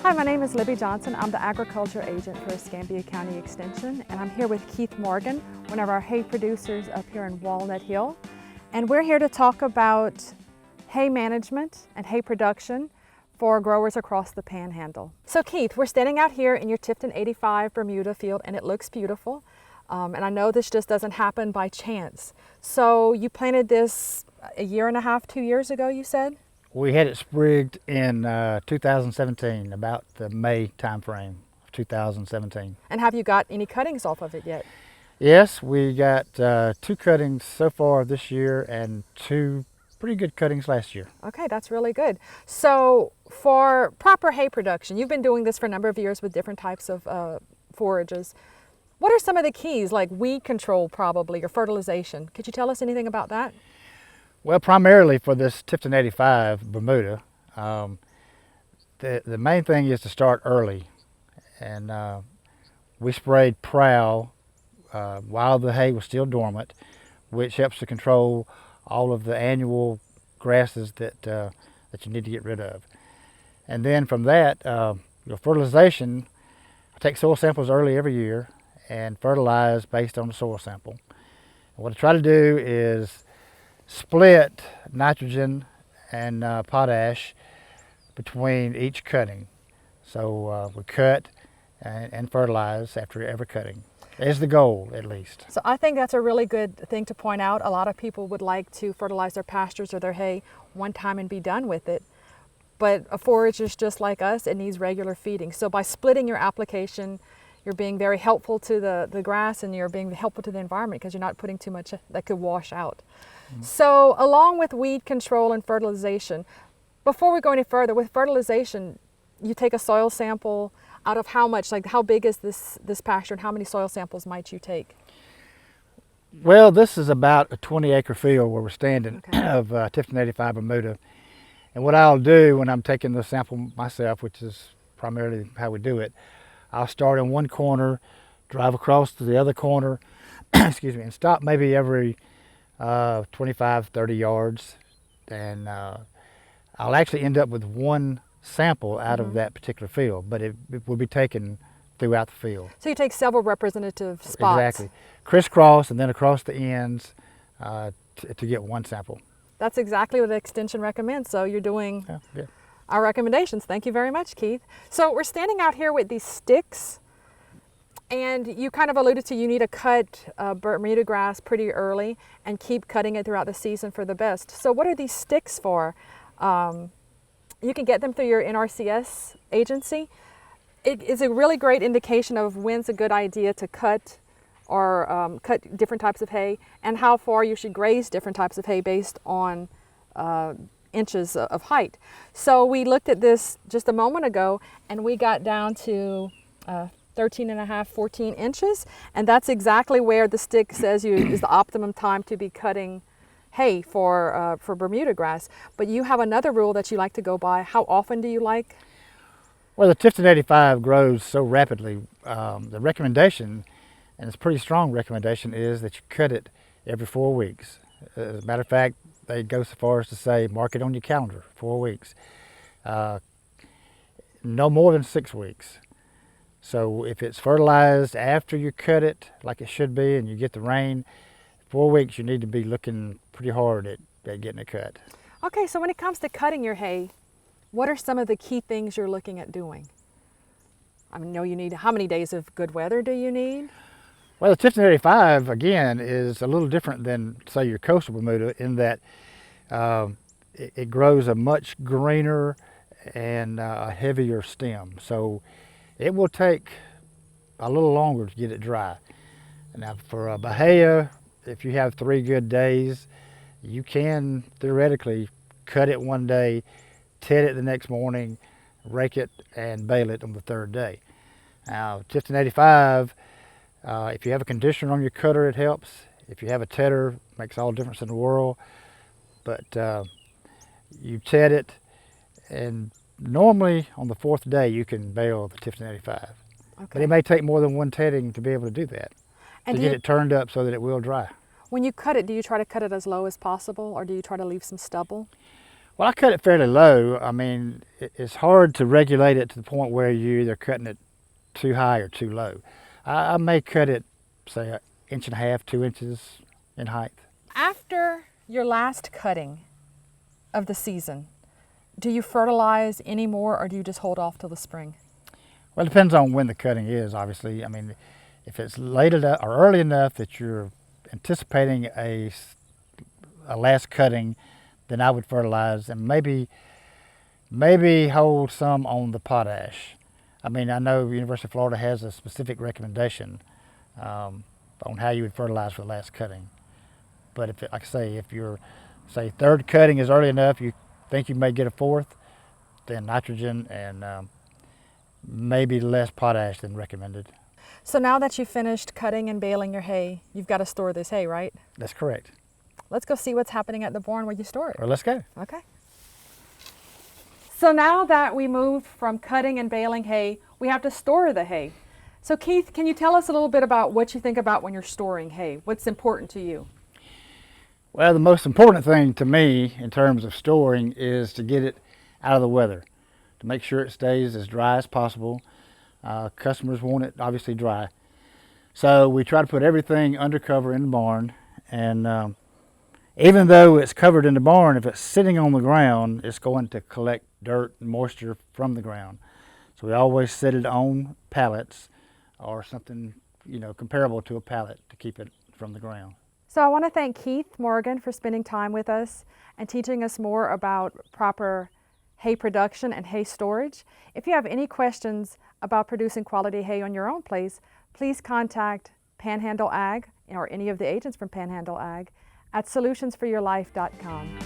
Hi, my name is Libbie Johnson. I'm the agriculture agent for Escambia County Extension, and I'm here with Keith Morgan, one of our hay producers up here in Walnut Hill. And we're here to talk about hay management and hay production for growers across the Panhandle. So Keith, we're standing out here in your Tifton 85 Bermuda field, and it looks beautiful. And I know this just doesn't happen by chance. So you planted this a year and a half, 2 years ago, you said? We had it sprigged in 2017, about the May timeframe of 2017. And have you got any cuttings off of it yet? Yes, we got 2 cuttings so far this year and 2 pretty good cuttings last year. Okay, that's really good. So for proper hay production, you've been doing this for a number of years with different types of forages. What are some of the keys, like weed control probably, or fertilization? Could you tell us anything about that? Well, primarily for this Tifton 85 Bermuda, the main thing is to start early. And we sprayed prowl while the hay was still dormant, which helps to control all of the annual grasses that you need to get rid of. And then from that, your fertilization, I take soil samples early every year and fertilize based on the soil sample. And what I try to do is split nitrogen and potash between each cutting. So we cut and fertilize after every cutting. Is the goal, at least. So I think that's a really good thing to point out. A lot of people would like to fertilize their pastures or their hay one time and be done with it. But a forage is just like us, it needs regular feeding. So by splitting your application, you're being very helpful to the grass, and you're being helpful to the environment because you're not putting too much that could wash out. Mm-hmm. So along with weed control and fertilization, before we go any further, with fertilization, you take a soil sample out of how much, like how big is this pasture, and how many soil samples might you take? Well, this is about a 20-acre field where we're standing, okay, of Tifton 85 Bermuda. And what I'll do when I'm taking the sample myself, which is primarily how we do it, I'll start in one corner, drive across to the other corner, excuse me, and stop maybe every 25, 30 yards. And I'll actually end up with one sample out of that particular field, but it will be taken throughout the field. So you take several representative spots. Exactly. Crisscross and then across the ends to get one sample. That's exactly what Extension recommends. So you're doing our recommendations. Thank you very much, Keith. So we're standing out here with these sticks, and you kind of alluded to you need to cut Bermuda grass pretty early and keep cutting it throughout the season for the best. So what are these sticks for? You can get them through your NRCS agency. It is a really great indication of when's a good idea to cut or cut different types of hay, and how far you should graze different types of hay based on inches of height. So we looked at this just a moment ago, and we got down to 13 and a half, 14 inches, and that's exactly where the stick says is the optimum time to be cutting hay for Bermuda grass. But you have another rule that you like to go by. How often do you like? Well, the Tifton 85 grows so rapidly. The recommendation, and it's a pretty strong recommendation, is that you cut it every 4 weeks. As a matter of fact, they go so far as to say mark it on your calendar, 4 weeks. No more than 6 weeks. So if it's fertilized after you cut it, like it should be, and you get the rain, 4 weeks you need to be looking pretty hard at getting it cut. Okay, so when it comes to cutting your hay, what are some of the key things you're looking at doing? I know you need, how many days of good weather do you need? Well, the Tifton 85, again, is a little different than, say, your coastal Bermuda in that it grows a much greener and a heavier stem. So it will take a little longer to get it dry. Now, for Bahia, if you have 3 good days, you can theoretically cut it one day, ted it the next morning, rake it, and bale it on the 3rd day. Now, Tifton 85, if you have a conditioner on your cutter, it helps. If you have a tedder, it makes all the difference in the world. But you ted it, and normally on the 4th day you can bale the Tifton 85. Okay. But it may take more than one tedding to be able to do that, and to get it turned up so that it will dry. When you cut it, do you try to cut it as low as possible, or do you try to leave some stubble? Well, I cut it fairly low. I mean, it's hard to regulate it to the point where you're either cutting it too high or too low. I may cut it, say, 1.5 inches, 2 inches in height. After your last cutting of the season, do you fertilize any more, or do you just hold off till the spring? Well, it depends on when the cutting is, obviously. I mean, if it's late enough or early enough that you're anticipating a last cutting, then I would fertilize and maybe hold some on the potash. I mean, I know University of Florida has a specific recommendation on how you would fertilize for the last cutting. But if, like I say, if your, say, third cutting is early enough, you think you may get a fourth, then nitrogen and maybe less potash than recommended. So now that you've finished cutting and baling your hay, you've got to store this hay, right? That's correct. Let's go see what's happening at the barn where you store it. Well, let's go. Okay. So now that we moved from cutting and baling hay, we have to store the hay. So Keith, can you tell us a little bit about what you think about when you're storing hay? What's important to you? Well, the most important thing to me in terms of storing is to get it out of the weather, to make sure it stays as dry as possible. Customers want it obviously dry. So we try to put everything under cover in the barn, and even though it's covered in the barn, if it's sitting on the ground, it's going to collect dirt and moisture from the ground. So we always set it on pallets or something, you know, comparable to a pallet to keep it from the ground. So I want to thank Keith Morgan for spending time with us and teaching us more about proper hay production and hay storage. If you have any questions about producing quality hay on your own place, please contact Panhandle Ag or any of the agents from Panhandle Ag at solutionsforyourlife.com.